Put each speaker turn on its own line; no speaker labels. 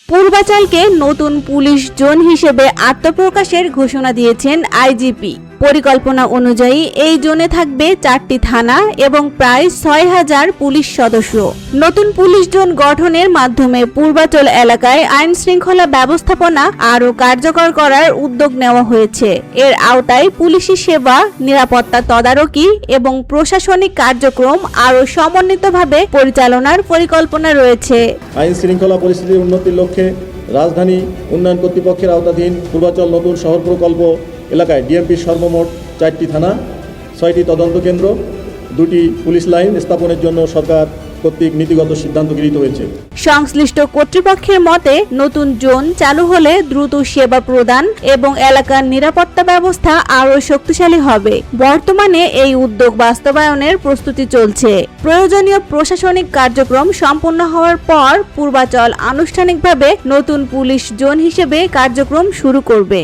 পূর্বাচলকে নতুন police zone হিসেবে আত্মপ্রকাশের ঘোষণা দিয়েছেন আইজিপি। পরিকল্পনা অনুযায়ী এই জোনে থাকবে 4টি থানা এবং প্রায় 6000 পুলিশ সদস্য। নতুন পুলিশ জোন গঠনের মাধ্যমে পূর্বাচল এলাকায় আইন শৃঙ্খলা ব্যবস্থাপনা আরও কার্যকর করার উদ্যোগ নেওয়া হয়েছে। এর আওতায় পুলিশি সেবা, নিরাপত্তা তদারকি এবং প্রশাসনিক কার্যক্রম আরও সমন্বিতভাবে পরিচালনার পরিকল্পনা রয়েছে।
আইন শৃঙ্খলা পরিস্থিতির উন্নতির লক্ষ্যে রাজধানী উন্নয়ন কর্তৃপক্ষের আওতাধীন পূর্বাচল নতুন শহর প্রকল্প এলাকায় ডিএমপির সর্বমোট 4টি থানা, 6টি তদন্ত কেন্দ্র, 2টি পুলিশ লাইন স্থাপনের জন্য সরকার কর্তৃক নীতিগত সিদ্ধান্ত গৃহীত হয়েছে।
সংশ্লিষ্ট কর্তৃপক্ষের মতে, নতুন জোন চালু হলে দ্রুত সেবা প্রদান এবং এলাকার নিরাপত্তা ব্যবস্থা আরও শক্তিশালী হবে। বর্তমানে এই উদ্যোগ বাস্তবায়নের প্রস্তুতি চলছে। প্রয়োজনীয় প্রশাসনিক কার্যক্রম সম্পন্ন হওয়ার পর পূর্বাচল আনুষ্ঠানিকভাবে নতুন পুলিশ জোন হিসেবে কার্যক্রম শুরু করবে।